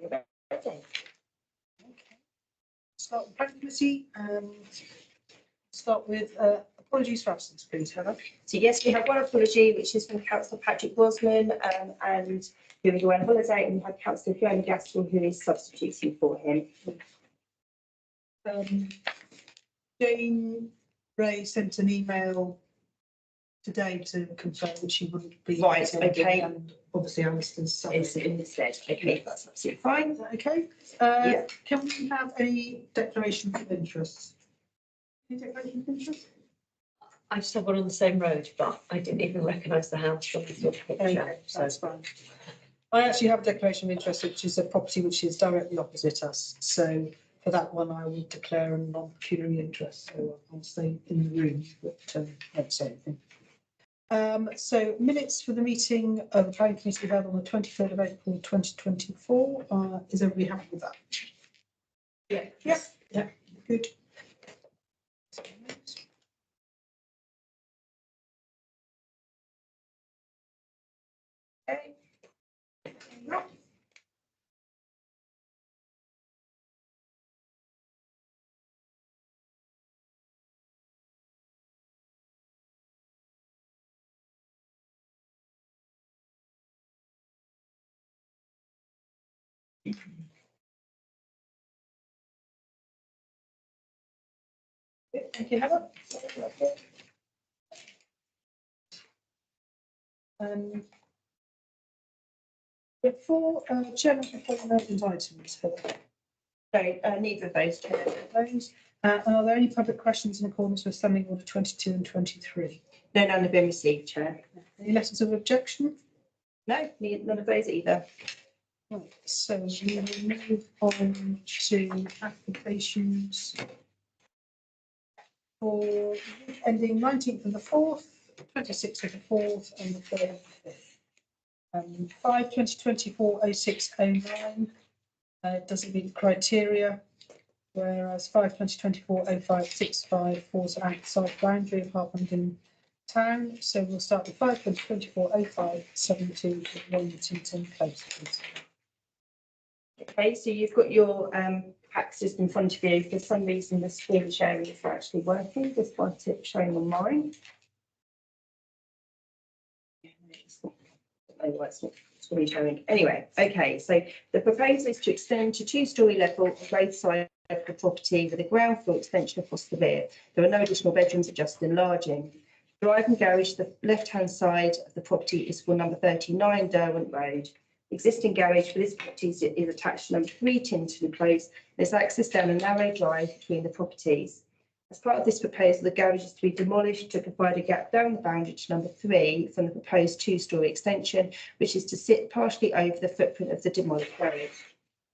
Okay. Start with planning committee and start with apologies for absence, please, Heather. So yes, we have one apology, which is from Councillor Patrick Bosman, and who is away on holiday, and we have Councillor Fiona Gaskell, who is substituting for him. Jane Ray sent an email today to confirm that she wouldn't be. Right, attending, okay. And obviously Alistair's son. Is in the stead. Okay, that's absolutely fine. Is that okay? Yeah. Can we have any declarations of interest? Any declarations of interest? I just have one on the same road, but I didn't even recognise the house from the picture. Okay, So that's fine. I actually have a declaration of interest, which is a property which is directly opposite us. So for that one, I will declare a non-pecuniary interest. So I'll stay in the room, but won't say anything. So minutes for the meeting of the planning committee held on the 23rd of April 2024. Is everybody happy with that? yeah, Yeah, good. Okay. Thank you, Heather. Before Chairman, before urgent items, Heather. So neither of those, Chair. Those. Are there any public questions in accordance with Standing Order 22 and 23? No, none have been received, Chair. Any letters of objection? No, none of those either. Right, so we will move on to applications for ending 19th of the 4th, 26th of the 4th, and the 3rd of the 5th. 5/2024/0609 doesn't meet the criteria, whereas 5/2024/0565 falls outside the boundary of Harpenden Town. So we'll start with 5/2024/0572 with Wellington Close, please. Okay, so you've got your pack system in front of you. For some reason, the screen sharing is actually working, despite it showing on mine. Screen sharing. Anyway, okay, so the proposal is to extend to two-storey level on both sides of the property with a ground floor extension across the rear. There are no additional bedrooms, just enlarging. Drive and garage, the left-hand side of the property is for number 39 Derwent Road. Existing garage for this property is attached to number 3 Tinton Close. There's access down a narrow drive between the properties. As part of this proposal, the garage is to be demolished to provide a gap down the boundary to number 3 from the proposed two-storey extension, which is to sit partially over the footprint of the demolished garage.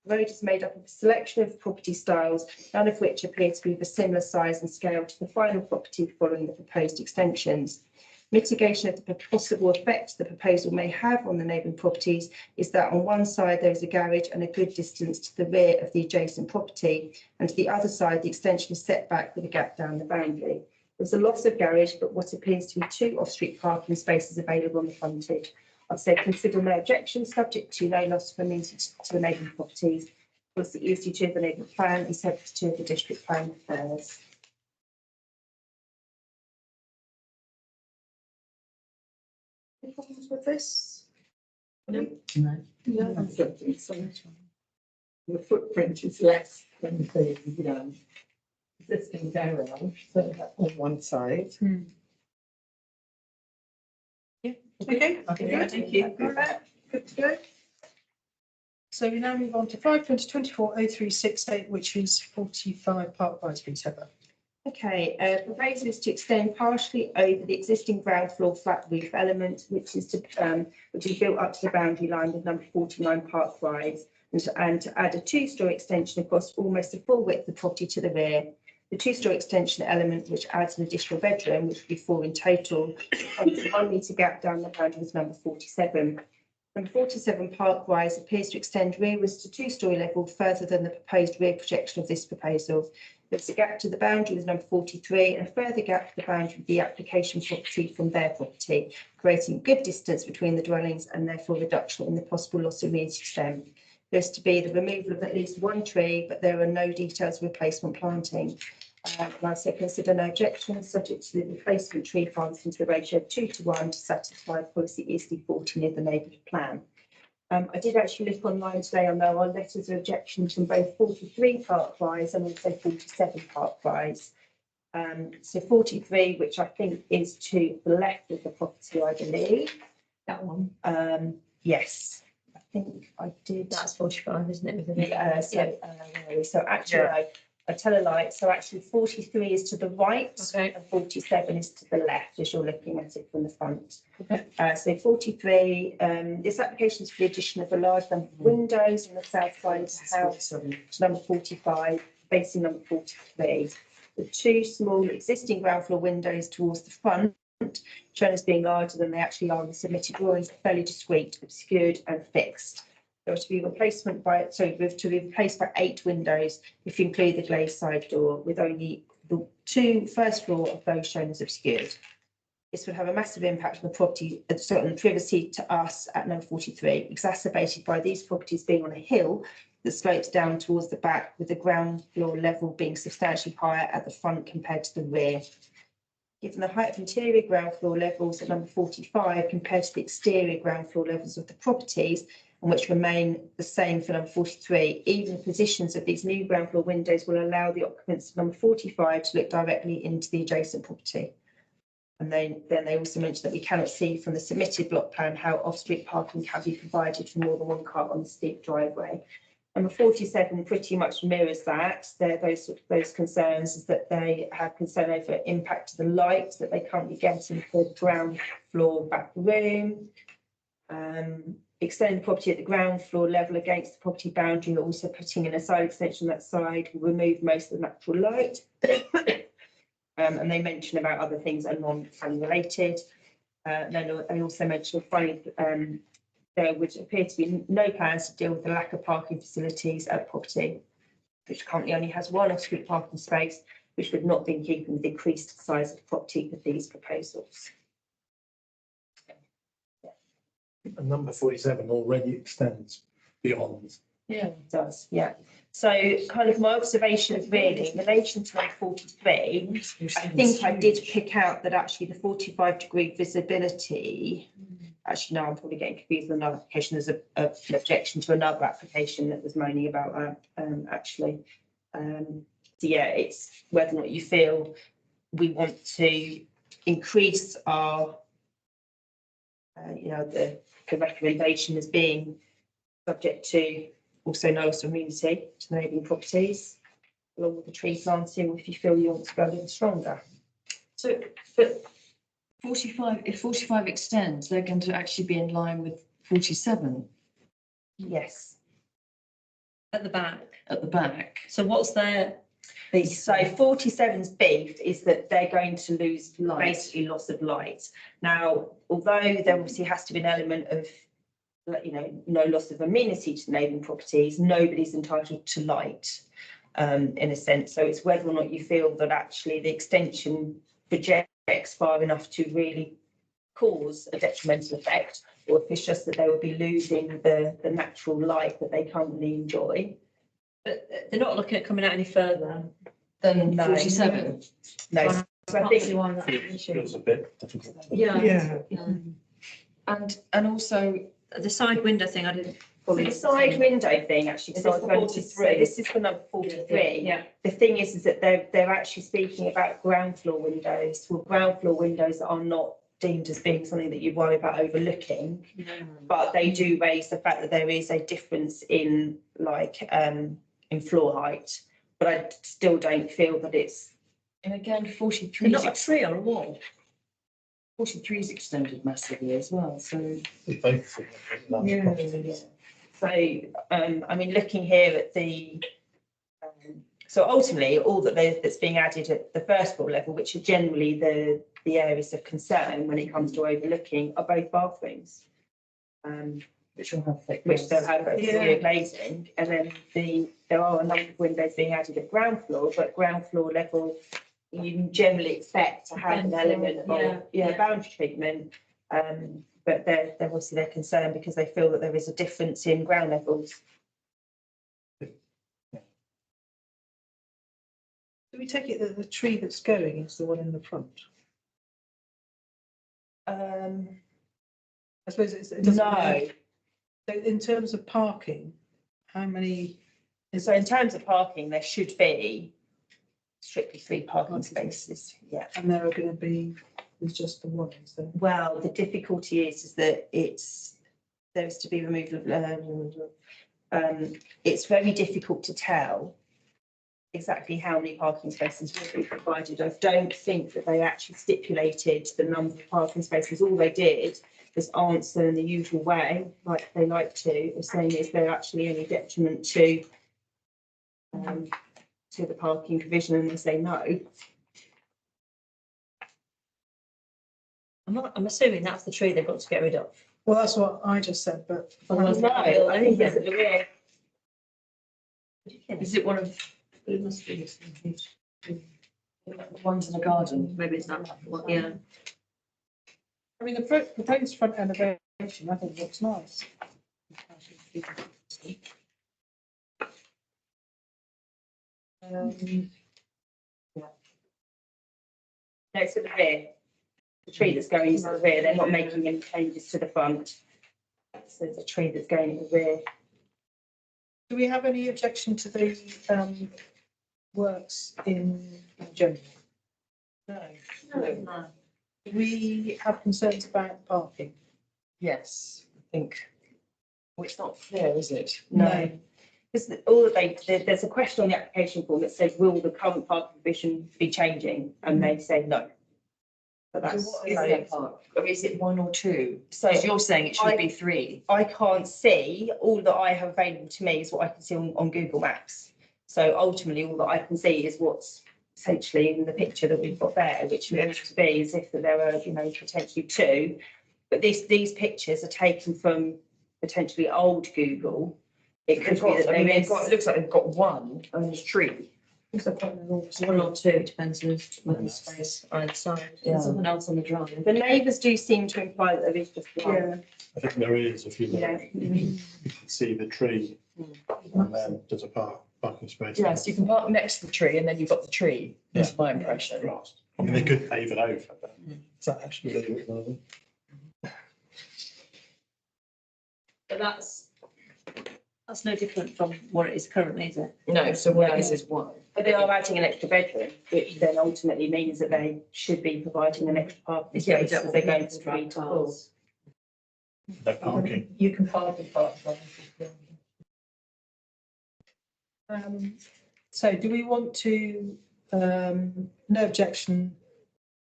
The road is made up of a selection of property styles, none of which appear to be of a similar size and scale to the final property following the proposed extensions. Mitigation of the possible effect the proposal may have on the neighbouring properties is that on one side there is a garage and a good distance to the rear of the adjacent property, and to the other side the extension is set back with a gap down the boundary. There's a loss of garage, but what appears to be 2 off-street parking spaces available on the frontage. I'd say consider no objection, subject to no loss of amenity to the neighbouring properties. Plus the EC2 of the neighbourhood plan is subject to the district plan affairs. Any problems with this? No. No. No. The footprint is less than the existing garage, so that's on one side. Okay, Okay, good. thank you. All right, good to go. So we now move on to 5/2024/0368, which is 45 Park Rise, please, Heather. Okay, proposal is to extend partially over the existing ground floor flat roof element, which is built up to the boundary line with number 49 Park Rise, and to add a two-storey extension across almost the full width of the property to the rear. The two-storey extension element, which adds an additional bedroom, which would be 4 in total, and a 1 metre gap down the boundary with number 47. Number 47 Park Rise appears to extend rearwards to two-storey level further than the proposed rear projection of this proposal. There's a gap to the boundary with number 43 and a further gap to the boundary of the application property from their property, creating good distance between the dwellings and therefore reduction in the possible loss of amenity to them. There's to be the removal of at least one tree, but there are no details of replacement planting. And I say consider no objections subject to the replacement tree planting to the ratio of 2:1 to satisfy policy ESD 40 near the neighbourhood plan. I did actually look online today on our letters of objection from both 43 Park Rise and also 47 Park Rise. So 43, which I think is to the left of the property, I believe. That one, Yes, I think I did. that's 45, isn't it? With the- Yeah, so actually, I tell a lie. So actually 43 is to the right Okay. and 47 is to the left as you're looking at it from the front. Okay. So 43, this application is for the addition of a large number of windows on the south side of the house to number 45, facing number 43. The two small existing ground floor windows towards the front, shown as being larger than they actually are in the submitted drawings, are fairly discreet, obscured and fixed. There was to be replacement by, sorry, to be replaced by 8 windows if you include the glazed side door, with only the 2 first floor of those shown as obscured. This would have a massive impact on the property, on the privacy to us at number 43, exacerbated by these properties being on a hill that slopes down towards the back, with the ground floor level being substantially higher at the front compared to the rear. Given the height of interior ground floor levels at number 45 compared to the exterior ground floor levels of the properties, and which remain the same for number 43, even the positions of these new ground floor windows will allow the occupants of number 45 to look directly into the adjacent property. And then they also mentioned that we cannot see from the submitted block plan how off-street parking can be provided for more than one car on the steep driveway. Number 47 pretty much mirrors that. Those concerns is that they have concern over impact to the light that they currently get into the ground floor back room. Extending the property at the ground floor level against the property boundary, also putting in a side extension on that side will remove most of the natural light. And they mention about other things that are non-planning related. Then they also mentioned finally there would appear to be no plans to deal with the lack of parking facilities at the property, which currently only has one off-street parking space, which would not be in keeping with the increased size of the property with these proposals. And number 47 already extends beyond. Yeah, it does, yeah. So kind of my observations really in relation to number 43, I think I did pick out that actually the 45-degree visibility, actually no, I'm probably getting confused with another application. There's an objection to another application that was moaning about that actually. So yeah, it's whether or not you feel we want to increase our, the recommendation as being subject to also no loss of immunity to the neighbouring properties, along with the tree planting, or if you feel you want to go a little stronger. So, but 45, if 45 extends, they're going to actually be in line with 47 Yes. At the back. at the back. So what's their, So 47's beef is that they're going to lose Light. basically loss of light. Now, although there obviously has to be an element of, no loss of amenity to the neighbouring properties, nobody's entitled to light in a sense. So it's whether or not you feel that actually the extension projects far enough to really cause a detrimental effect, or if it's just that they will be losing the natural light that they currently enjoy. but they're not looking at coming out any further. Then No. 47. No, so I think Feels a bit difficult. Yeah. And also, The side window thing, I didn't. So the side window thing, actually, Is so this I was for going to say, 43? this is for number 43. Yeah. The thing is that they're actually speaking about ground floor windows. Well, ground floor windows are not deemed as being something that you worry about overlooking, but they do raise the fact that there is a difference in in floor height. But I still don't feel that it's, and again, They're 43 not a tree or a wall. 43 is extended massively as well. So, We both think that Yeah. property. so, I mean, looking here at the, so ultimately, all that's being added at the first floor level, which are generally the areas of concern when it comes to overlooking, are both bathrooms. which will have thick. Which they'll have a Yeah. exterior glazing, and then there are a number of windows being added at ground floor, but ground floor level, you generally expect to have an Ground floor, element of, yeah. boundary treatment. But they're obviously concerned because they feel that there is a difference in ground levels. Do we take it that the tree that's going is the one in the front? I suppose it doesn't. No. So in terms of parking, how many? So in terms of parking, there should be strictly 3 parking spaces, yeah. And there are going to be, there's just the one, is there? Well, the difficulty is that there's to be removal of, it's very difficult to tell exactly how many parking spaces will be provided. I don't think that they actually stipulated the number of parking spaces. All they did was answer in the usual way, like they like to, of saying, is there actually any detriment to the parking provision, and they say no. I'm assuming that's the tree they've got to get rid of. Well, that's what I just said, but. Otherwise, No, I think it's at the rear. Is it one of It must be. the ones in the garden? Maybe it's not, well, yeah. I mean, the proposed front elevation, I think looks nice. No, it's at the rear. The tree that's going is at the rear. They're not making any changes to the front. So it's a tree that's going at the rear. Do we have any objection to the works in general? No. No. Do we have concerns about parking? Yes, I think. Well, it's not clear, is it? No. Because all that there's a question on the application form that says, will the current parking provision be changing? And they say no. But that's, So what is their park? Or is it 1 or 2? so So you're saying it should be 3? I can't see, all that I have available to me is what I can see on Google Maps. So ultimately, all that I can see is what's essentially in the picture that we've got there, which looks to be as if that there are, potentially 2. But these pictures are taken from potentially old Google. It could be that there is. It looks like they've got 1 on the street. Looks like quite an enormous. 1 or 2, depends on the space either side. Yeah. There's someone else on the drive. The neighbours do seem to imply that there is just one. Yeah. I think there is, if you look, Yeah. you can see the tree and then there's a parking space. Yes, you can park next to the tree and then you've got the tree, is my impression. Grass. I mean, they could pave it over, but is that actually legal at the moment? But that's no different from what it is currently, is it? No, so what it is 1. But they are adding an extra bedroom, which then ultimately means that they should be providing an extra parking Yeah, we space don't as they go want to people 3 to to drive 4. cars. No parking. You can park in park. So do we want to, no objection,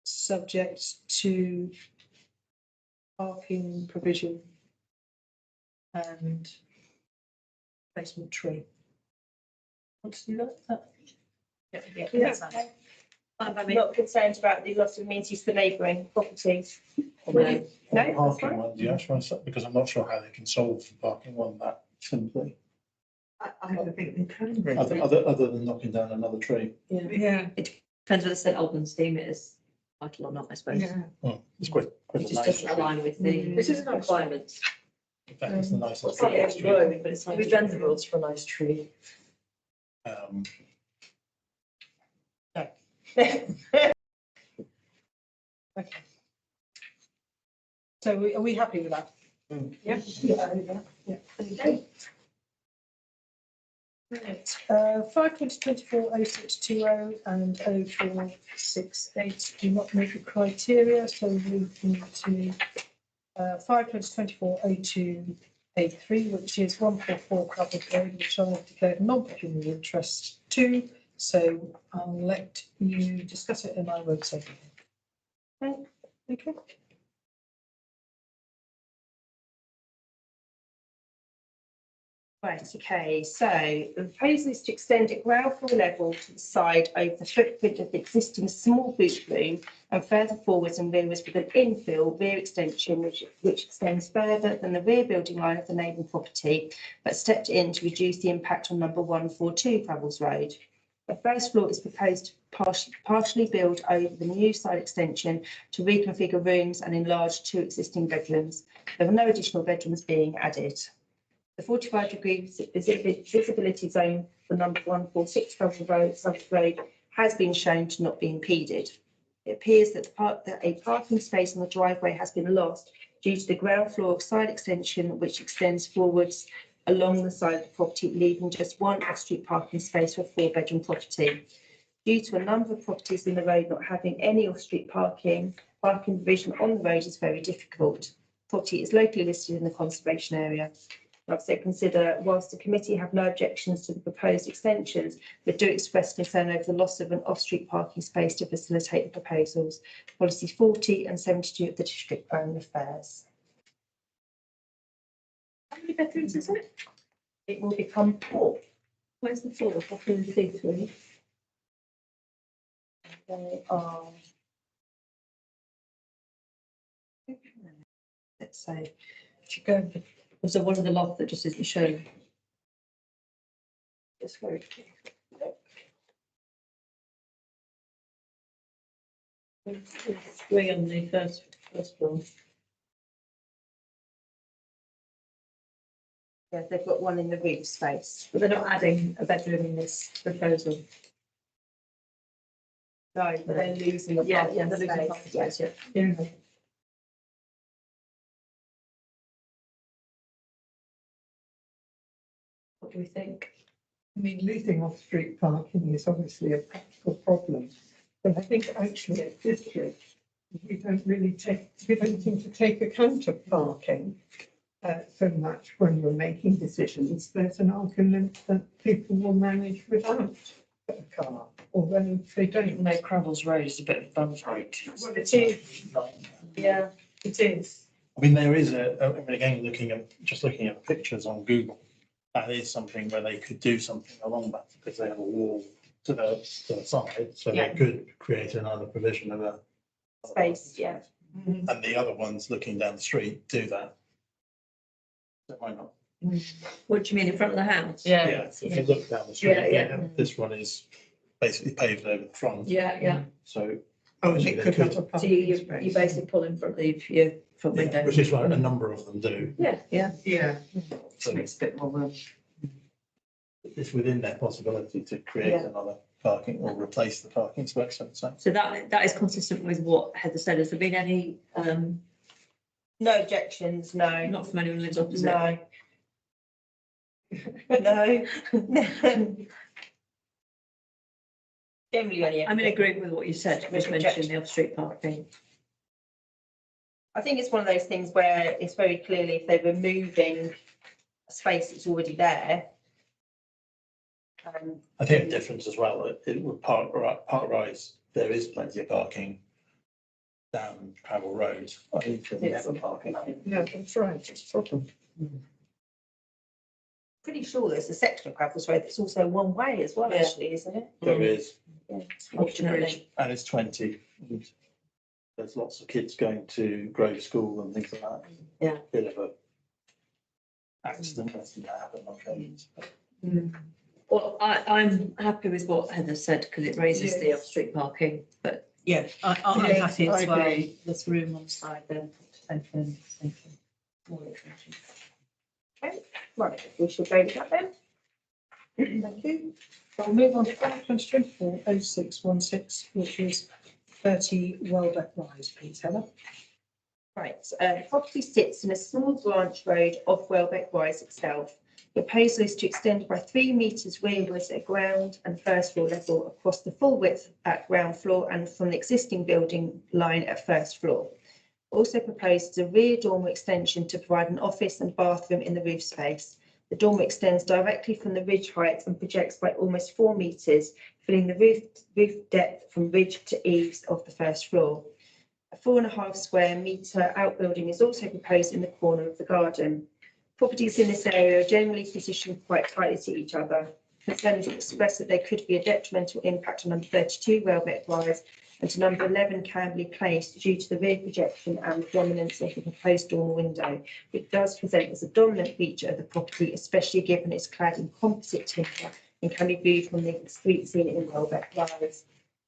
subject to parking provision and basement tree? Want to do that? Yeah. Fine by me. Not concerned about the loss of amenities for neighbouring properties. On No, the that's parking fine. one, do you actually want to, because I'm not sure how they can solve the parking one that simply, I don't think they can do. other than knocking down another tree. Yeah. Depends whether St Albans deem it as vital or not, I suppose. Oh, it's quite It a just nice doesn't tree. align with the This is a nice requirements. That is the nicest It's tree. like on the it's street. growing, but it's like vegetable for a nice tree. Okay. So are we happy with that? Yeah. Right, 5/20/24 0620 and 0468 do not meet the criteria, so we move into 5/20/24 0283, which is 144 Covered Road, which I have declared non-pecuniary interest to. So I'll let you discuss it and I won't say anything. Okay. Right, okay, so the proposal is to extend a ground floor level to the side over the footprint of the existing small boot room and further forwards and rearwards with an infill rear extension which extends further than the rear building line of the neighbouring property, but stepped in to reduce the impact on number 142 Travels Road. The first floor is proposed to partially build over the new side extension to reconfigure rooms and enlarge 2 existing bedrooms. There are no additional bedrooms being added. The 45-degree visibility zone for number 146 Travels Road, Suffolk Road, has been shown to not be impeded. It appears that a parking space on the driveway has been lost due to the ground floor side extension, which extends forwards along the side of the property, leaving just one off-street parking space for a 4-bedroom property. Due to a number of properties in the road not having any off-street parking provision on the road is very difficult. Property is locally listed in the conservation area. Also consider, whilst the committee have no objections to the proposed extensions, but do express concern over the loss of an off-street parking space to facilitate the proposals. Policies 40 and 72 of the District Planning Affairs. How many bedrooms is it? It will become 4. Where's the floor? I can see 3. They are. Let's say, If you go, Was there one of the loft that just isn't shown? it's very. There's 3 on the first floor. Yeah, they've got one in the roof space. But they're not adding a bedroom in this proposal. No, but they're losing the Yeah, parking they're losing space. parking space, yeah. yeah, What do we think? I mean, losing off-street parking is obviously a practical problem. But I think actually at District, we don't seem to take account of parking so much when we're making decisions. There's an argument that people will manage without a car, although they don't. No, Cravels Road is a bit of a bum fight. well, it is, Yeah, it is. I mean, there is I mean, again, looking at pictures on Google, that is something where they could do something along that because they have a wall to the side, so Yeah. they could create another provision of a space, yeah. And the other ones looking down the street do that. So why not? What do you mean, in front of the house? Yeah, if you look down the street, Yeah. this one is basically paved over the front, Yeah. so. Oh, and So it they could have a So parking you space. basically pull in front of your front Yeah, window. which is what a number of them do. Yeah. Yeah. So Makes a bit more room. it's within their possibility to create Yeah. another parking or replace the parking space, I'd say. So that is consistent with what Heather said. Has there been any, No objections, no, not from anyone who lives opposite? no. No. Generally, only. I'm in agreement with what you said, just mentioning the off-street parking. I think it's one of those things where it's very clearly if they're removing a space that's already there. I think the difference as well, it would Park Rise, there is plenty of parking down Travel Road. I think there's never parking. Yeah, that's right, it's a problem. Pretty sure there's a section of Cravels Road that's also one way as well, Yeah. actually, isn't it? There is, Fortunately. and it's 20. And there's lots of kids going to Grove School and things like that. Yeah. Bit of a accident that's happened on occasions. Well, I'm happy with what Heather said because it raises the off-street parking, but Yeah, I'm Yes, happy I as well. agree. There's room on the side there. Potentially. Right, we should go with that then. Thank you. So we'll move on to 2024-0616, which is 30 Welbeck Rise, please, Heather. Right, the property sits in a small branch road off Welbeck Rise itself. The proposal is to extend by 3 metres rearwards at ground and first floor level across the full width at ground floor and from the existing building line at first floor. Also proposed a rear dormer extension to provide an office and bathroom in the roof space. The dormer extends directly from the ridge height and projects by almost 4 metres, filling the roof depth from ridge to eaves of the first floor. A 4.5 square metre outbuilding is also proposed in the corner of the garden. Properties in this area are generally positioned quite tightly to each other. Concerns expressed that there could be a detrimental impact on number 32 Welbeck Rise and to number 11 Camberley Place due to the rear projection and the dominance of the proposed dormer window, which does present as a dominant feature of the property, especially given it's clad in composite timber and can be viewed from the street scene in Welbeck Rise.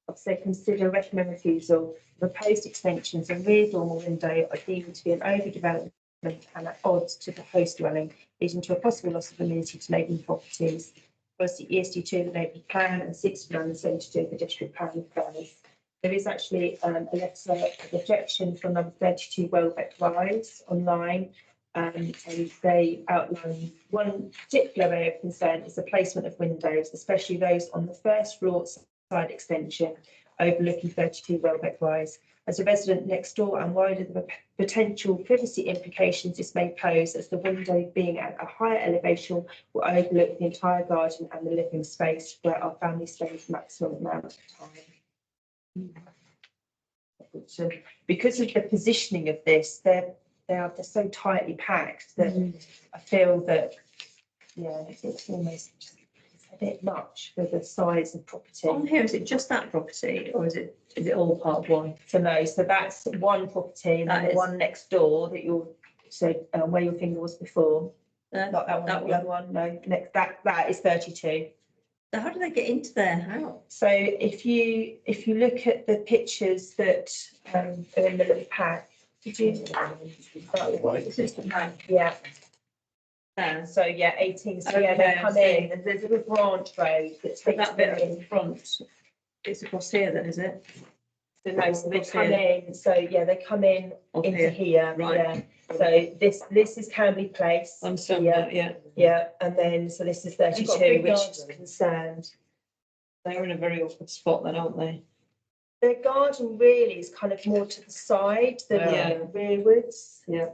Also consider recommend refusal. The proposed extensions and rear dormer window are deemed to be an overdevelopment and at odds to the host dwelling, leading to a possible loss of amenity to neighbouring properties. was the ESD2 of the neighbourhood plan, and 69 and 72 of the district plan plans. There is actually a letter of objection from number 32 Welbeck Rise online, and they outline one particular area of concern is the placement of windows, especially those on the first floor side extension overlooking 32 Welbeck Rise. As a resident next door, I'm worried of the potential privacy implications this may pose, as the window being at a higher elevation will overlook the entire garden and the living space where our family stays maximum amount of time. So because of the positioning of this, they're so tightly packed that I feel that, yeah, it's almost a bit much for the size of property. On here, is it just that property or is it all part of one? So no, so that's one property, and then That the is- one next door that you're, so where your finger was before, not that one, that the one. other one, no, next, that is 32. So how do they get into their house? So if you look at the pictures that are in the little pack, did you? This is the plan. Yeah, There. so yeah, 18, so yeah, they Okay, I come see. in, and there's a little branch road that So takes that bit them at the in. front, it's across here then, is it? So no, so they Across come here. in, so yeah, they come in Off into here. here, Right. yeah. So this is Camberley Place. I'm still, Yeah. yeah, Yeah, and then, so this is They've got a 32, big which garden. is concerned. they're in a very awkward spot then, aren't they? Their garden really is kind of more to the side than Yeah. rearwards. Yeah.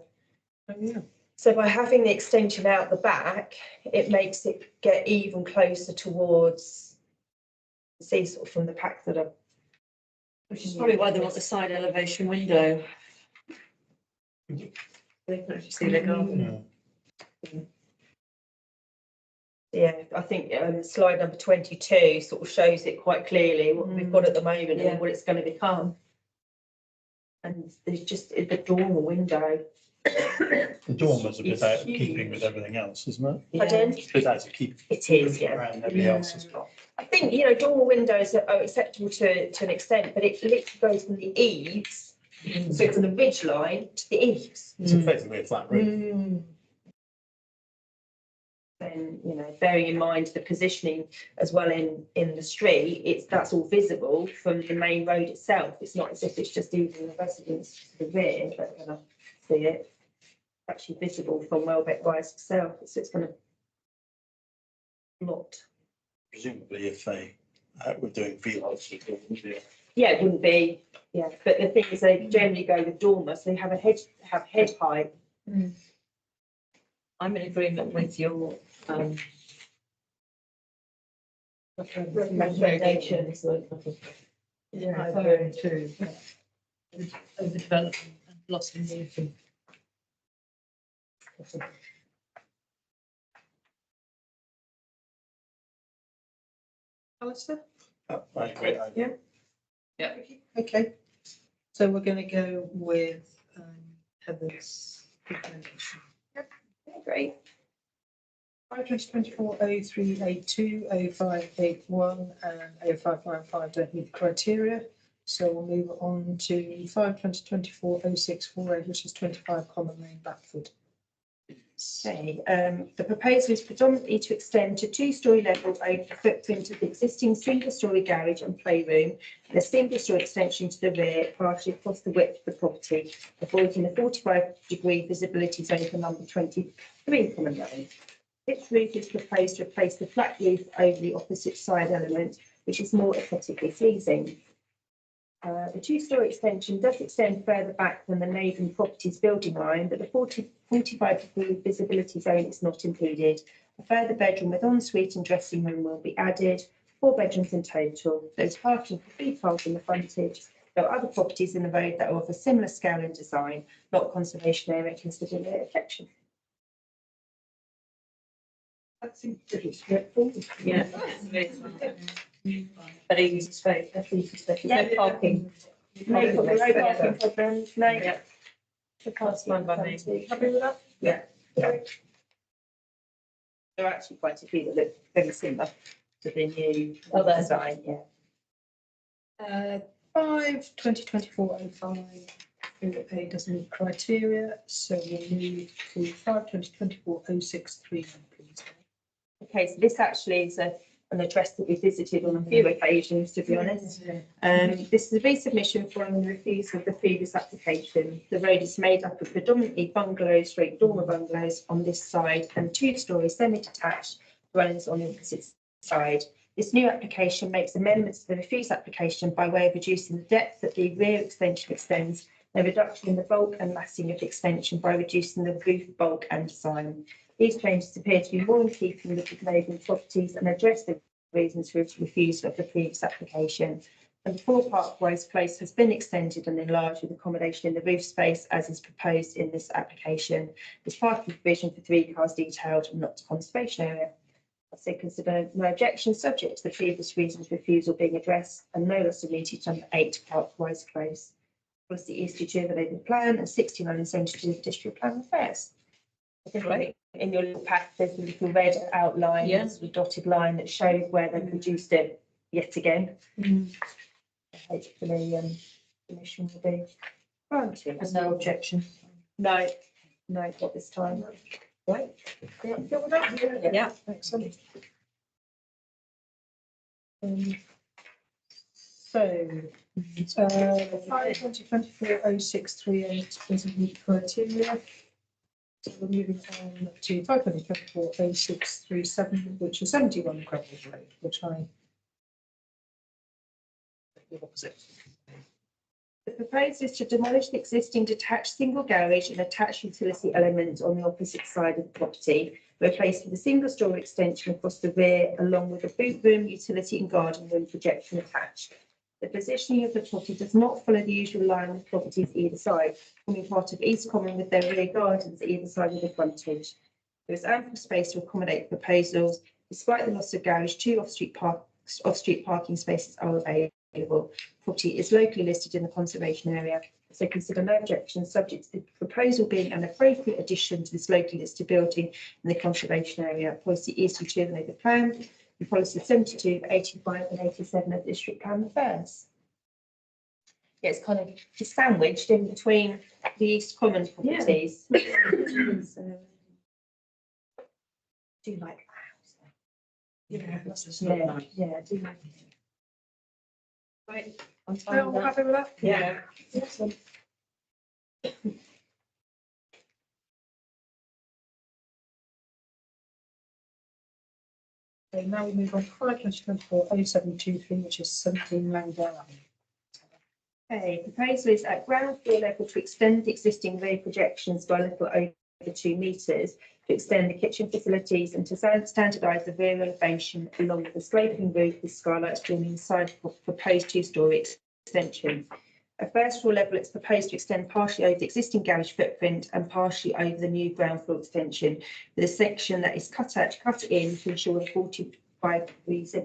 So by having the extension out the back, it makes it get even closer towards, see sort of from the pack that are. Which is probably why they want the side elevation window. They can actually see their garden. Yeah. Yeah, I think slide number 22 sort of shows it quite clearly, what we've got at the moment Yeah. and what it's going to become. And there's just the dormer window. The dormer's a bit It's out of huge. keeping with everything else, isn't it? Pardon? It's a bit out of keeping It is, yeah. around everything else as well. I think, dormer windows are acceptable to an extent, but it literally goes from the eaves, so from the ridge line to the eaves. It's effectively a flat roof. Then, bearing in mind the positioning as well in the street, that's all visible from the main road itself. It's not as if it's just even the residents to the rear that are gonna see it. It's actually visible from Welbeck Rise itself, so it's gonna lot. Presumably if they were doing vlogs, it wouldn't be. Yeah, it wouldn't be, yeah, but the thing is they generally go with dormer, so they have head height. I'm in agreement with your, Recommendations. Yeah, I very too. overdevelopment and loss of movement. Alistair? I agree. Yeah. Okay, so we're going to go with Heather's recommendation. Great. 2024-0382, 0581 and 0595 don't meet the criteria. So we'll move on to 5/2024-0648, which is 25 Common Lane, Batford. Okay, the proposal is predominantly to extend to two-storey level over the footprint of the existing single-storey garage and playroom and a single-storey extension to the rear, partially across the width of the property, avoiding the 45-degree visibility zone for number 23 Common Lane. This roof is proposed to replace the flat roof over the opposite side element, which is more aesthetically pleasing. The two-storey extension does extend further back than the neighbouring property's building line, but the 45-degree visibility zone is not impeded. A further bedroom with ensuite and dressing room will be added, 4 bedrooms in total. There's parking for 3 cars in the frontage. There are other properties in the road that are of a similar scale and design, not conservation area considered an affection. That seems pretty straightforward. Yeah. But easy to space. That's easy to say. No parking. No parking problems, no. Yeah. The cars Fine by me. Happy with that? Yeah. There are actually quite a few that look very similar to the new design, yeah. 5/2024-05 doesn't meet criteria, so we'll move to 5/2024-063, please. Okay, so this actually is an address that we visited on a few occasions, to be honest. This is a resubmission following the refusal of the previous application. The road is made up of predominantly bungalows, dormer bungalows on this side and two-storey semi-detached dwellings on the opposite side. This new application makes amendments to the refused application by way of reducing the depth that the rear extension extends, and a reduction in the bulk and massing of the extension by reducing the roof bulk and design. These changes appear to be more in keeping with the neighbouring properties and address the reasons for refusal of the previous application. And the Four Parkways Place has been extended and enlarged with accommodation in the roof space as is proposed in this application. There's parking provision for 3 cars detailed and not to conservation area. I say consider no objection subject to the previous reasons refusal being addressed and no loss of meeting number 8 Parkways Close. Policy ESG of the Labour Plan and 69 and 72 of District Plan Affairs. I think Right. in your little pack, there's a little red outline, Yeah. there's a dotted line that shows where they've reduced it yet again. Hopefully, permission will be granted. There's no objection. No, not this time. Right. Yeah, feel with that? Yeah, excellent. So, 2024-0638 doesn't meet criteria. So we're moving on to 2024-0637, which is 71 Gravel Road, which I. The opposite. The proposal is to demolish the existing detached single garage and attached utility element on the opposite side of the property, replaced with a single-storey extension across the rear, along with a boot room, utility and garden room projection attached. The positioning of the property does not follow the usual line of properties either side, forming part of East Common with their rear gardens either side of the frontage. There is ample space to accommodate proposals. Despite the loss of garage, 2 off-street parking spaces are available. Property is locally listed in the conservation area, so consider no objection subject to the proposal being an appropriate addition to this locally listed building in the conservation area. Policy ESG of the Labour Plan and policy 72, 85 and 87 of District Plan Affairs. Yeah, it's kind of just sandwiched in between the East Common properties. So, do like that. Yeah, that's just Yeah, not nice. yeah, do like it. Right. I'm fine Well, with that. have a look. Yeah. Excellent. Okay, now we move on to 2024-0723, which is 17 Langdale Avenue. Okay, proposal is at ground floor level to extend the existing rear projections by a little over 2 metres, to extend the kitchen facilities and to standardise the rear elevation along with the sloping roof with skylights joining the side of proposed 2-storey extension. At first floor level, it's proposed to extend partially over the existing garage footprint and partially over the new ground floor extension, with a section that is cut in to ensure a 45 degrees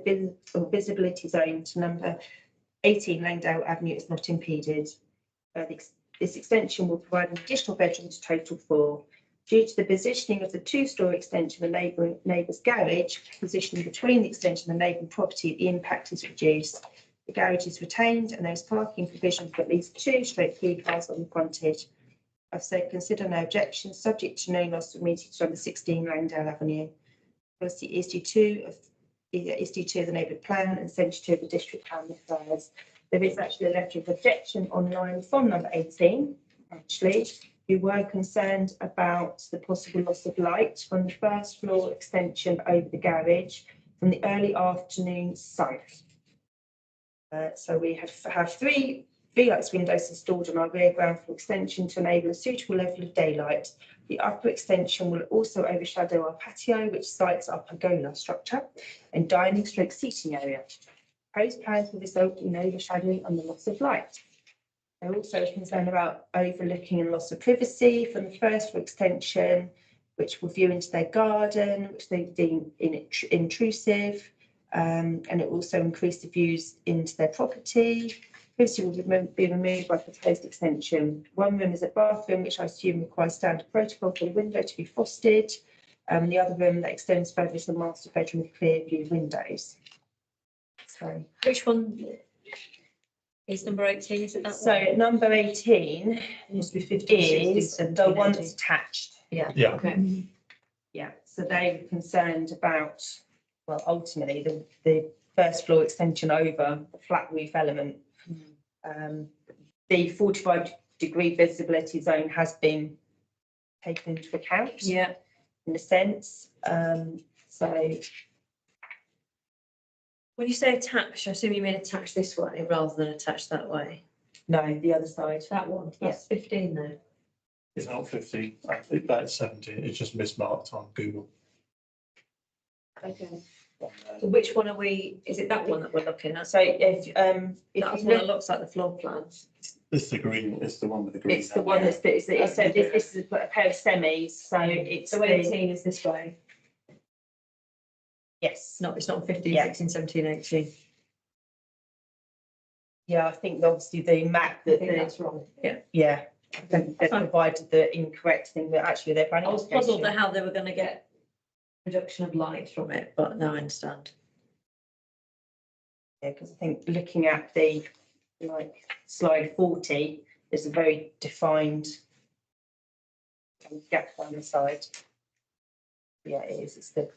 visibility zone to number 18 Langdale Avenue is not impeded. This extension will provide an additional bedroom to total 4. Due to the positioning of the 2-storey extension and neighbour's garage, positioning between the extension and neighbouring property, the impact is reduced. The garage is retained and there is parking provision for at least 2/3 cars on the frontage. I've said consider no objections, subject to no loss of meeting number 16 Langdale Avenue. Policy ESG2 of the Neighbourhood Plan and 72 of the District Plan Affairs. There is actually a letter of objection online from number 18, actually, who were concerned about the possible loss of light from the first floor extension over the garage from the early afternoon sun. So we have 3 Velux windows installed on our rear ground floor extension to enable a suitable level of daylight. The upper extension will also overshadow our patio, which sites our pergola structure and dining / seating area. Proposed plans will result in overshadowing and the loss of light. They're also concerned about overlooking and loss of privacy from the first floor extension, which will view into their garden, which they deem intrusive, and it will also increase the views into their property. Privacy will be removed by proposed extension. 1 room is a bathroom, which I assume requires standard protocol for the window to be frosted. The other room that extends further is the master bedroom with clear view windows. So, Which one is number 18? Is it that one? so number 18 It must be 50, 60, is 70, the one 80. that's attached. Yeah. Okay. Yeah, So they were concerned about, well, ultimately, the first floor extension over the flat roof element. The 45-degree visibility zone has been taken into account. Yeah, In a sense, so when you say attached, I assume you mean attached this way rather than attached that way. no, the other side. That one, that's 15 though. It's not 50, I think that's 17, it's just mismarked on Google. Okay. On, So which one are we, is it that one that we're looking at? So if That's you one that look, looks like the floor plans. It's the green, it's the one with the green. it's the one that's, so this is a pair of semis, so it's So the, 18 is this way. yes. It's not 15, Yeah. 16, 17, 18. Yeah, I think obviously the map I that think that's wrong. Yeah. yeah, they Fine. provided the incorrect thing that actually they're I planning. was puzzled at how they were going to get reduction of light from it, but now I understand. Yeah, because I think looking at the, like, slide 40, there's a very defined gap down the side. Yeah, it is, it's the,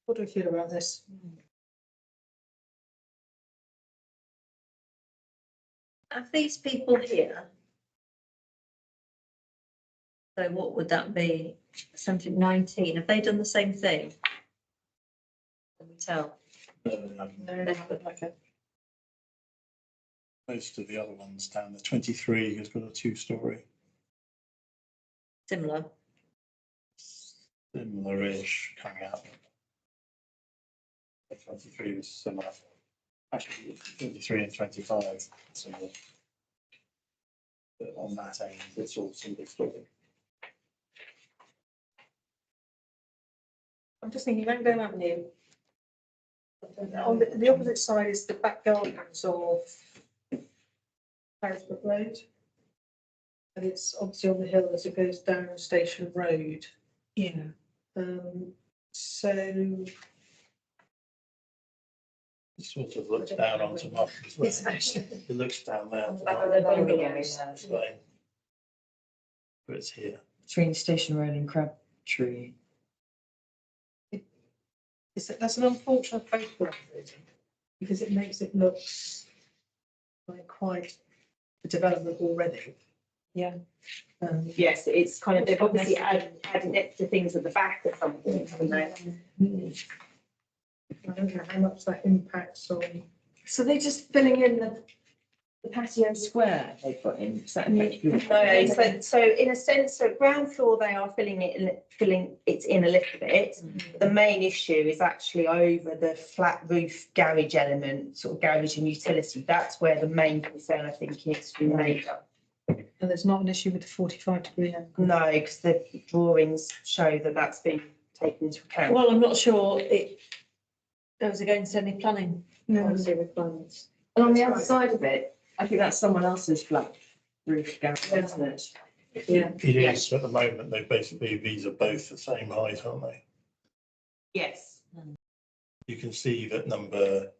What do we feel about this? Have these people here? So what would that be? 17, 19, have they done the same thing? Can we tell? No, they haven't, okay. Most of the other ones down, the 23 has got a 2-story, Similar. similar-ish coming out. The 23 was similar. Actually, 23 and 25, similar. But on that end, it's all single story. I'm just thinking, Langdale Avenue. On the opposite side is the back gardens of Harrisburg Road. And it's obviously on the hill as it goes down Station Road. yeah. So It sort of looks down onto Martha's Way. it's actually, It looks down there. to Oh, Martha's the building area. Way. But it's here. Between Station Road and Crabtree. that's an unfortunate photograph, because it makes it look like quite a development already. Yeah. Yes, it's kind of, they've obviously added extra things at the back or something, haven't they? I don't know how much that impacts on. So they're just filling in the patio square they put in. Is that No, so in a sense, so ground floor, they are filling it in a little bit. The main issue is actually over the flat roof garage element, sort of garage and utility. That's where the main concern, I think, is from labour. And there's not an issue with the 45-degree angle. No, because the drawings show that that's been taken into account. Well, I'm not sure it goes against any planning policy requirements. And on the other side of it, I think that's someone else's flat roof garage, isn't it? Yeah. It is, at the moment, they basically, these are both the same height, aren't they? Yes. You can see that number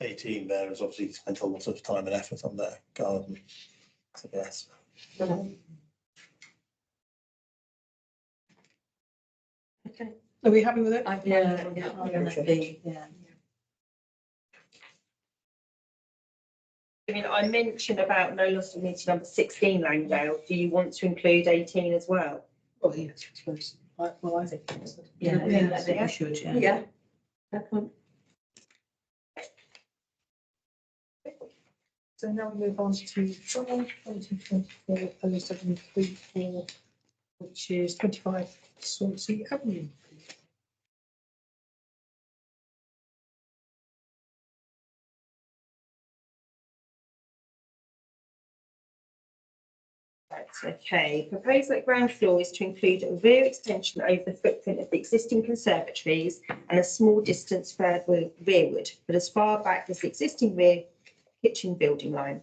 18 there has obviously spent a lot of time and effort on their garden, I guess. Okay. Are we happy with it? Yeah. I mean, I mentioned about no loss of meeting number 16 Langdale. Do you want to include 18 as well? Well, yes, I suppose. Well, I think. Yes. Yeah, I think Yeah. we should, yeah. Yeah. Definitely. So now we move on to 2024 0734, which is 25 Swansea Avenue. Right, okay. Proposed that ground floor is to include a rear extension over the footprint of the existing conservatories and a small distance further rearward, but as far back as the existing rear kitchen building line.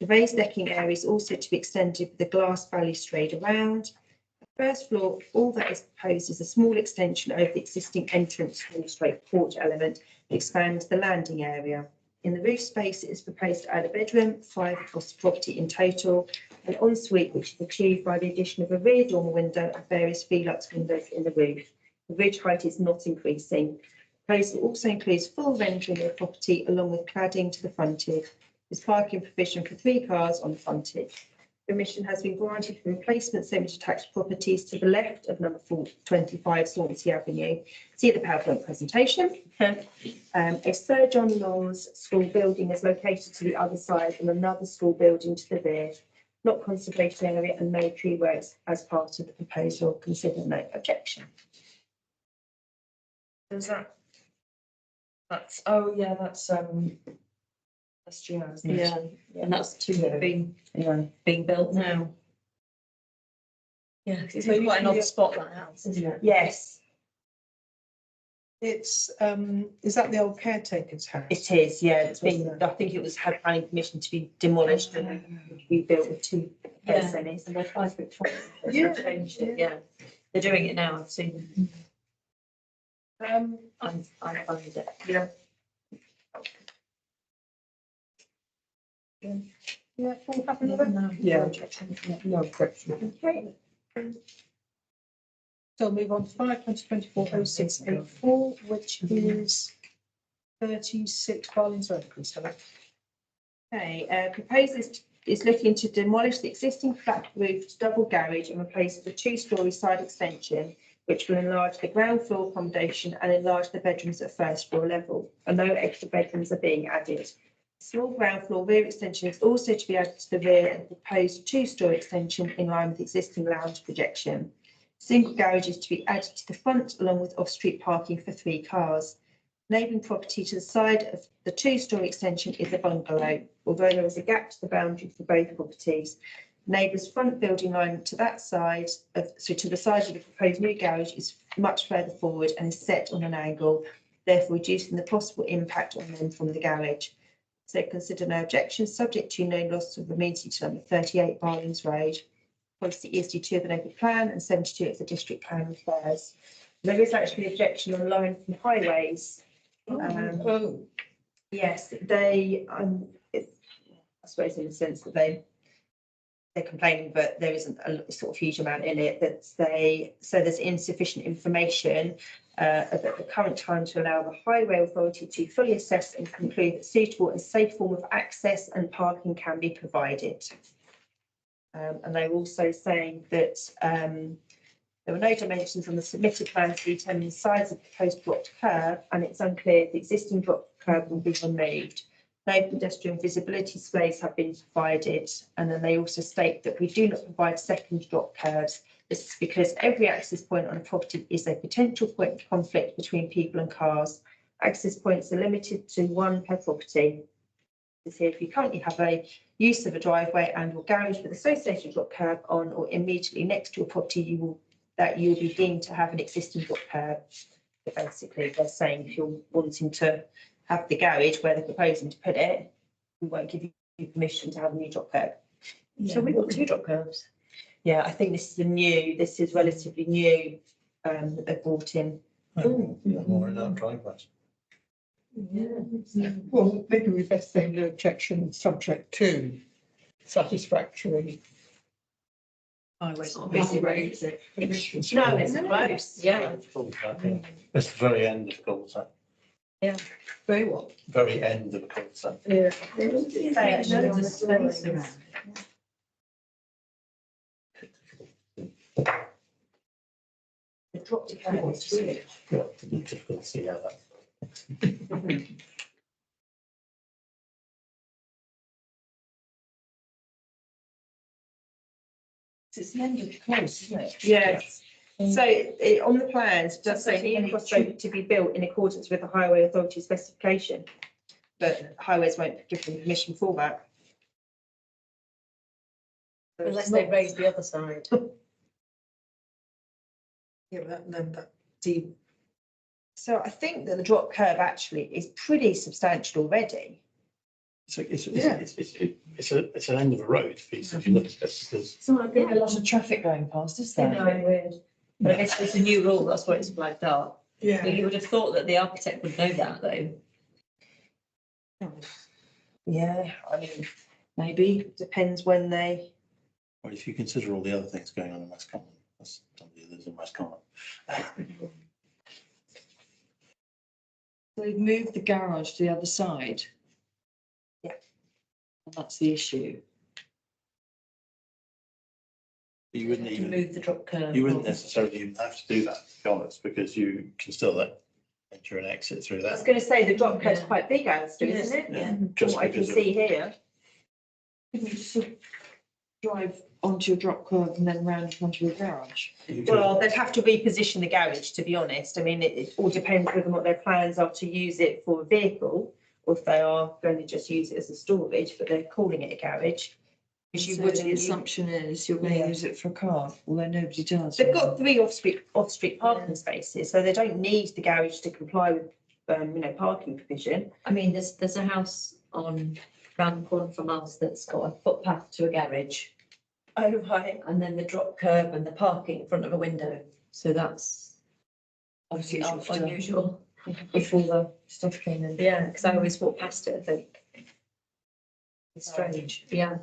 The raised decking area is also to be extended with a glass balustrade around. The first floor, all that is proposed is a small extension over the existing entrance hall straight porch element to expand the landing area. In the roof space, it is proposed to add a bedroom, 5 across the property in total, An ensuite which is achieved by the addition of a rear dormer window and various Velux windows in the roof. The ridge height is not increasing. Proposal also includes full rendering of the property along with cladding to the frontage. There's parking provision for 3 cars on the frontage. Permission has been granted for replacement semi-detached properties to the left of number 25 Swansea Avenue. See the PowerPoint presentation. A Sir John Lawes school building is located to the other side and another school building to the rear. Not conservation area and no tree works as part of the proposal. Consider no objection. Is that? That's, oh, yeah, that's Gina, isn't it? Yeah, and that's two that are being built now. Yeah, 'cause it's in quite an odd spot, that house, isn't it? Yes, It's, is that the old caretaker's house? it is. Yeah, it's been, I think it was had planning permission to be demolished and rebuilt with 2 Yeah. semis. And they're 5 foot. Yeah. Changed it, yeah. They're doing it now, I've seen. I find it. Yeah. Yeah, all happy with it? Yeah. No objection. Okay. So move on to 5/2024/0684, which is 36 Barlings Road, Priscilla. Okay, proposal is looking to demolish the existing flat roofed double garage and replace it with a 2-storey side extension, which will enlarge the ground floor accommodation and enlarge the bedrooms at first floor level, and no extra bedrooms are being added. Small ground floor rear extension is also to be added to the rear and proposed 2-storey extension in line with existing lounge projection. Single garage is to be added to the front along with off-street parking for 3 cars. Neighbouring property to the side of the 2-storey extension is a bungalow. Although there is a gap to the boundary for both properties, neighbour's front building line to that side to the side of the proposed new garage is much further forward and is set on an angle, therefore reducing the possible impact on them from the garage. So consider no objection, subject to no loss of amenity to number 38 Barlings Road. Policy ESD2 of the local plan and 72 of the district plan refers. There is actually objection on line from highways. Yes, they, I suppose in the sense that they're complaining, but there isn't a sort of huge amount in it that so there's insufficient information at the current time to allow the highway authority to fully assess and conclude that suitable and safe form of access and parking can be provided. And they're also saying that there were no dimensions on the submitted plan to determine the size of the proposed blocked curb, and it's unclear if the existing blocked curb will be removed. No pedestrian visibility displays have been provided, and then they also state that we do not provide second drop curbs. This is because every access point on a property is a potential point of conflict between people and cars. Access points are limited to 1 per property. Here, if you currently have a use of a driveway and or garage with associated drop curb on or immediately next to your property, you will be deemed to have an existing drop curb. But basically, they're saying if you're wanting to have the garage where they're proposing to put it, we won't give you permission to have a new drop curb. So we've got 2 drop curbs. Yeah, I think this is relatively new that they've brought in. More in our driveways. Well, maybe we best say no objection, subject to satisfactory. Highways not busy road, is it? permissions. No, it's close, yeah. It's the very end of cul-de-sac, Very what? very end of a cul-de-sac. Yeah. The drop curb is really Difficult to see how that. It's the end of the close, isn't it? Yes. So on the plans, it does say near crossroad to be built in accordance with the highway authority specification. But highways won't give them permission for that. Unless they raise the other side. Yeah, but that deep. So I think that the drop curb actually is pretty substantial already. It's an end of a road piece, if you look at it, because It's not like a lot of traffic going past, is there? Weird. But I guess it's a new rule, that's why it's flagged up. But Yeah. you would have thought that the architect would know that, though. Yeah, I mean, Maybe. it depends when they Well, if you consider all the other things going on in West Common, that's somebody who lives in West Common. They've moved the garage to the other side. Yeah. And that's the issue. You wouldn't To even, move the drop curb. you wouldn't necessarily even have to do that, to be honest, because you can still enter and exit through I was that. going to say the drop curb's Yeah. quite big, Alistair, isn't it? Yeah. From Just what I can because of, see here. Couldn't you just drive onto your drop curb and then round onto your garage? you Well, could, they'd have to reposition the garage, to be honest. I mean, it all depends whether or not their plans are to use it for a vehicle or if they are going to just use it as a storage, but they're calling it a garage. Because you So wouldn't, the assumption is you're going Yeah. to use it for a car, although nobody does. they've got 3 off-street parking spaces, so they don't need the garage to comply with, parking provision. I mean, there's a house on round the corner from us that's got a footpath to a garage Oh, right. and then the drop curb and the parking in front of a window. So that's obviously Unusual stuff. unusual. Before the stuff came in. Yeah, because I always walk past it, I think. It's strange, yeah.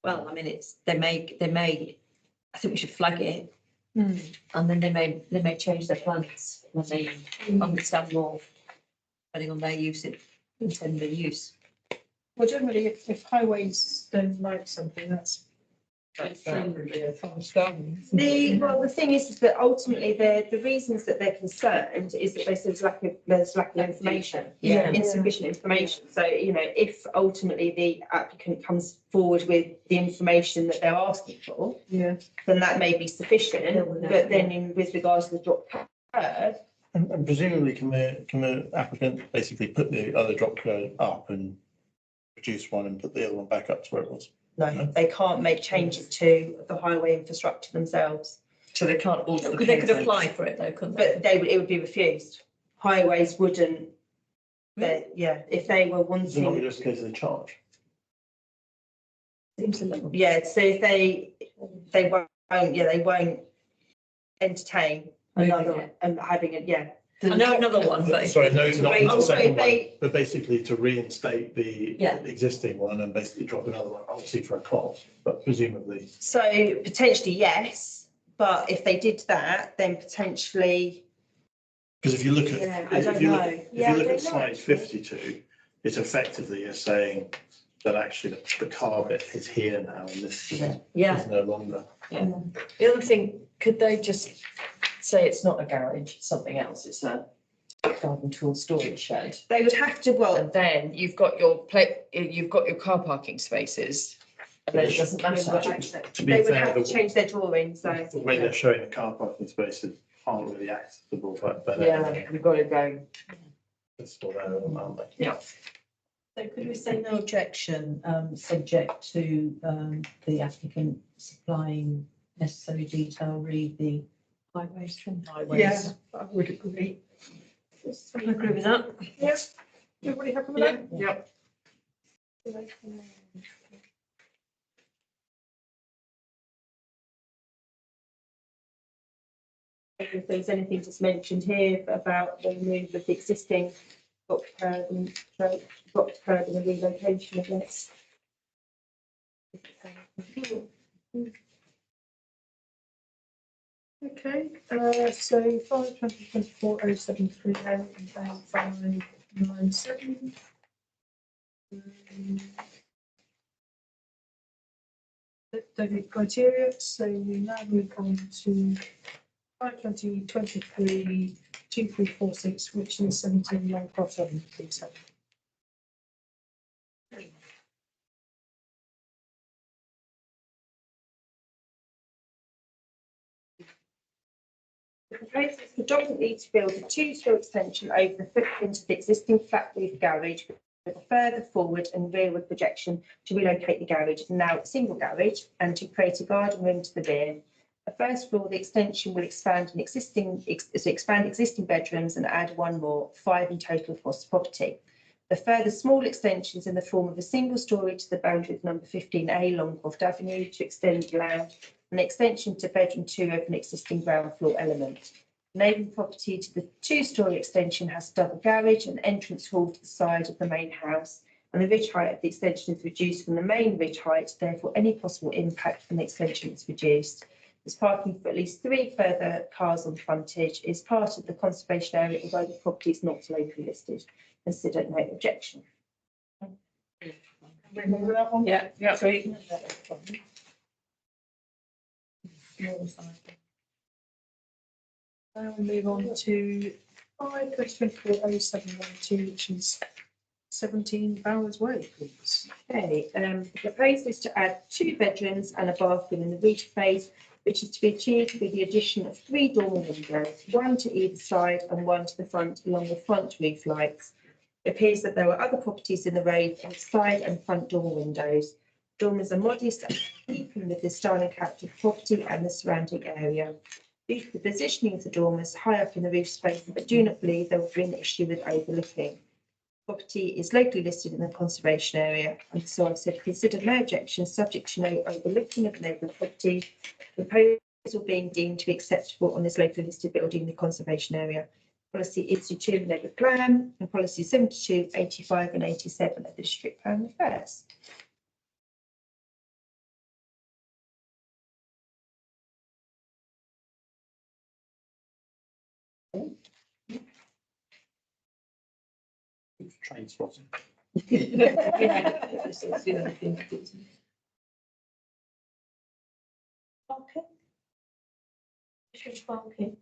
Well, I mean, they may, I think we should flag it. And then they may change their plans when they understand more, depending on their intended use. Well, generally, if highways don't like something, that's generally a fast going. The thing is that ultimately the reasons that they're concerned is that there's lack of information. Yeah. Insufficient information. So, if ultimately the applicant comes forward with the information that they're asking for, Yeah. then that may be sufficient. Yeah, well, no, But then with regards to the drop curb, and presumably can the applicant basically put the other drop curb up and reduce one and put the other one back up to where it was? no, they can't make changes to the highway infrastructure themselves. So they can't alter the They could pavement. apply for it though, couldn't they? But it would be refused. Highways wouldn't, if they were Is it not wanting, just a case of the charge? Seems a little. so if they won't entertain another and having it, I know another one, but. Sorry, no, not the Also, second if one, they, but basically to reinstate the Yeah. existing one and basically drop another one, obviously for a cost, but presumably. so potentially yes, but if they did that, then potentially, Because if you look at, I don't if you look, know. if Yeah, you look I at don't know. slide 52, it's effectively you're saying that actually the car bit is here now and this Yeah, is no longer. The other thing, could they just say it's not a garage, it's something else, it's a garden tool storage shed? they would have to, And then you've got your car parking spaces, and then it doesn't matter. To be they would fair, have to the change their drawings, so. the way they're showing the car parking spaces aren't really accessible, but Yeah, you've got to go. it's still there, aren't they? So could we say no objection, subject to, the applicant supplying necessary detail, read the highways from highways? Yeah, I would agree. I agree with that. Yes. Everybody happy with that? Yep. If there's anything just mentioned here about the move of the existing drop curb and the relocation of it. Okay, so 5/20/24/073 and 597. David criteria, so we now move on to 5/20/23/2346, which is 17 Long Cross Avenue, please. Helen. The proposal is predominantly to build a 2-story extension over the footprint of the existing flat roof garage with a further forward and rearward projection to relocate the garage, now a single garage, and to create a garden room to the rear. The first floor, the extension will expand existing bedrooms and add 1 more, 5 in total across the property. The further small extensions in the form of a single story to the boundary of number 15A Longcroft Avenue to extend the lounge, an extension to bedroom 2 of an existing ground floor element. Neighbouring property to the 2-story extension has a double garage and entrance hall to the side of the main house and the ridge height of the extension is reduced from the main ridge height, therefore any possible impact from the extension is reduced. There's parking for at least 3 further cars on frontage, is part of the conservation area, although the property is not locally listed. Consider no objection. Remember that one? Yeah, yeah, great. Now we move on to 5/24/0712, which is 17 Bowers Way, please. Okay, the proposal is to add 2 bedrooms and a bathroom in the roof space, which is to be achieved through the addition of 3 dormer windows, 1 to either side and 1 to the front along the front roof lights. It appears that there were other properties in the road with side and front dormer windows. Dormers are modest and in keeping with the style and character of the property and the surrounding area. Due to the positioning of the dormers high up in the roof space, but do not believe there will be an issue with overlooking. Property is locally listed in the conservation area, and so I said consider no objection, subject to no overlooking of the neighbouring property. The proposal being deemed to be acceptable on this locally listed building in the conservation area. Policy Institute of Neighbour Plan and policy 72, 85 and 87 of the district plan affairs. Train spotting. Parking.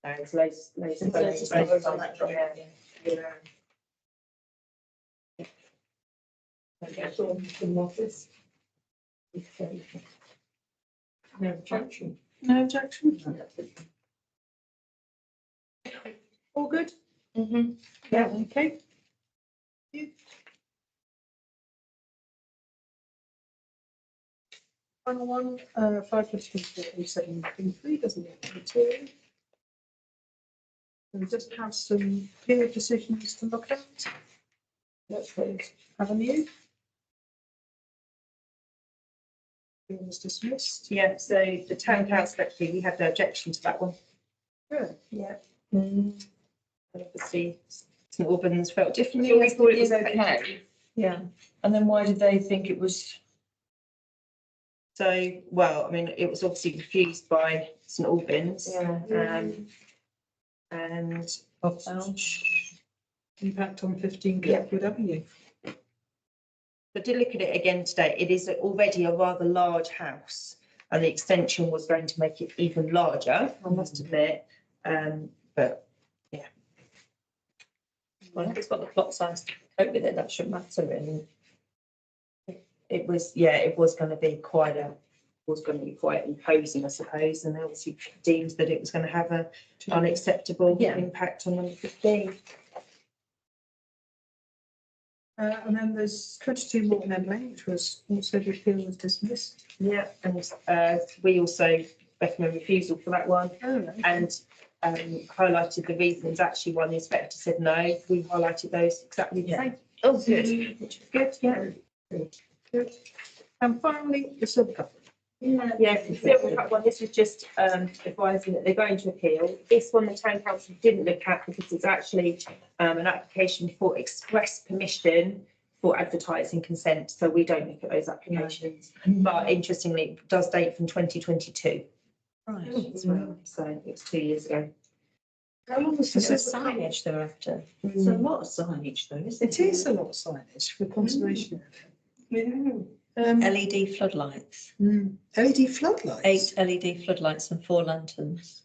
There's loads of There's loads of space. space on that front, Yeah. No objection. No objection? All good? Mm-hmm. Yeah, okay. Final one, 5/24/0723, doesn't get material. We just have some clear decisions to look at. Let's please, haven't you? It was dismissed. Yeah, so the town council, actually, we had no objection to that one. Good. Yeah. And obviously, St Albans felt differently. So we as thought it was the- okay. Yeah. And then why did they think it was? So, well, I mean, it was obviously refused by St Albans. And Impact on 15 Yeah. Kirkwood Avenue. I did look at it again today. It is already a rather large house, and the extension was going to make it even larger, I must admit. But Well, if it's got the plot size to cope with it, that shouldn't matter really. it was going to be quite imposing, I suppose, and they obviously deemed that it was going to have a unacceptable Yeah. impact on number 15. And then there's 22 Morton End Lane, which was also repealed and dismissed. Yeah, and we also recommend refusal for that one, Oh, right. and highlighted the reasons actually why the inspector said no. We highlighted those exactly the Yeah. same. Oh, good. Which is good, yeah. Good. And finally, the subcut. Yes, the silver cut one, this was just advising that they're going to appeal. This one, the town council didn't look at because it's actually an application for express permission for advertising consent, so we don't look at those applications. But interestingly, it does date from 2022 Right. as well, so it's 2 years ago. How long was It's the this? signage they're after. It's a lot of signage though, isn't it? It is a lot of signage for conservation. LED floodlights, LED floodlights. 8 LED floodlights and 4 lanterns.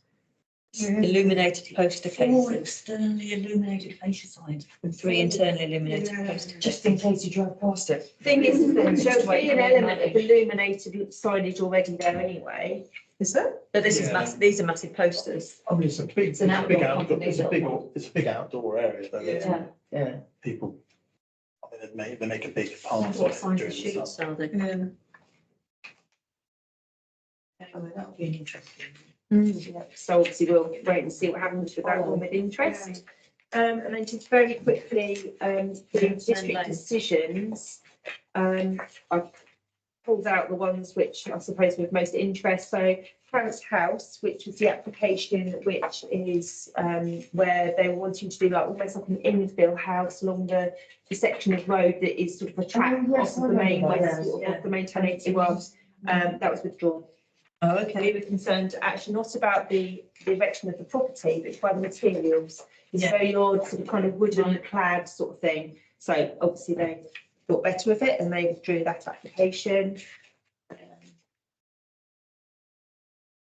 Yeah. Illuminated poster 4 cases externally illuminated fascia signs, and 3 internally illuminated Yeah. poster. just in case you drive past it. Thing is, Just there'll wait be an for it, element of maybe. illuminated signage already there anyway. Is that? But this is Yeah. massive, these are massive posters. I mean, it's a big, It's an outdoor company, it's a little big outdoor area, though. Yeah, yeah. People, I mean, they make a big part of What it size during of the sheets summer. are they? Yeah. Anyway, that would be an interesting. Yeah, so obviously we'll wait and see what happens with that one with interest. And then just very quickly, the district decisions. I pulled out the ones which I suppose were of most interest. So Clarence House, which was the application, which is where they were wanting to do like almost like an infill house along the section of road that is sort of a track yes, off I of the main remember west, that, sort of yeah. off the main 1081. That was withdrawn. Oh, We were concerned actually not about the erection of the property, but by the materials. It's Yeah. very odd, sort of kind of wooden clad sort of thing. So obviously they thought better of it and they withdrew that application.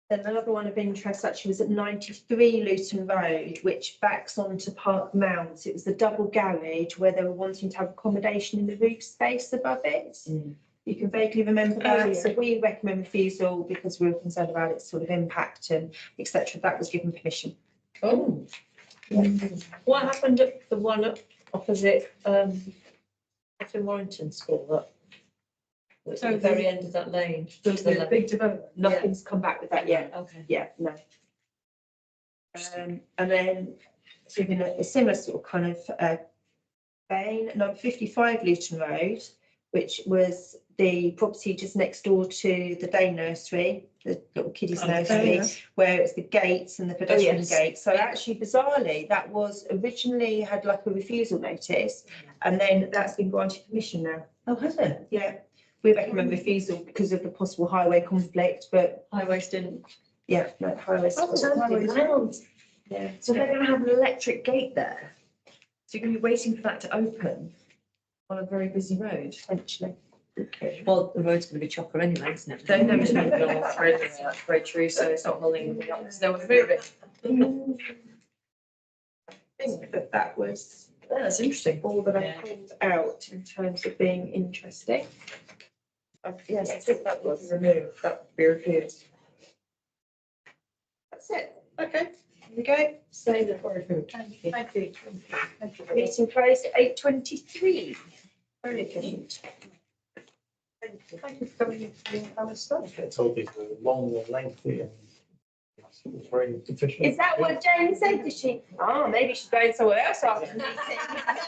Then another one of interest actually was at 93 Luton Road, which backs onto Park Mount. It was the double garage where they were wanting to have accommodation in the roof space above it. Mm. You can vaguely remember Oh, that. yeah. So we recommend refusal because we were concerned about its sort of impact and etc. That was given permission. Oh. What happened at the one opposite, up in Warrington School, that? At So the very end of that lane. The big development. Nothing's come back with that yet. Okay. Yeah, no. And then given a similar sort of kind of vein, number 55 Luton Road, which was the property just next door to the day nursery, the little kiddies nursery, where it's the gates and the pedestrian yes. gates. So actually bizarrely, that was originally had like a refusal notice and then that's been granted permission now. Oh, has it? Yeah, we recommend refusal because of the possible highway conflict, but Highways didn't. yeah, no, highways. Yeah. So they're going to have an electric gate there? So you're going to be waiting for that to open on a very busy road? Potentially. Well, the road's going to be chocker anyway, isn't it? Don't know, it's not going to road, that's very true, so it's not holding anything up, so no one's moving. I think that was Yeah, that's interesting. all that I Yeah. pulled out in terms of being interesting. Yes, I think that was removed, that would be reviewed. That's it. Okay. Here we go. So the Very good. Thank you. Thank you. Thank you. meeting closed at 8:23. Very efficient. Thank you for coming in for our stuff. It's all these long and lengthy and it was very efficient. Is that what Jane said? Did she? Oh, maybe she's going somewhere else after the meeting.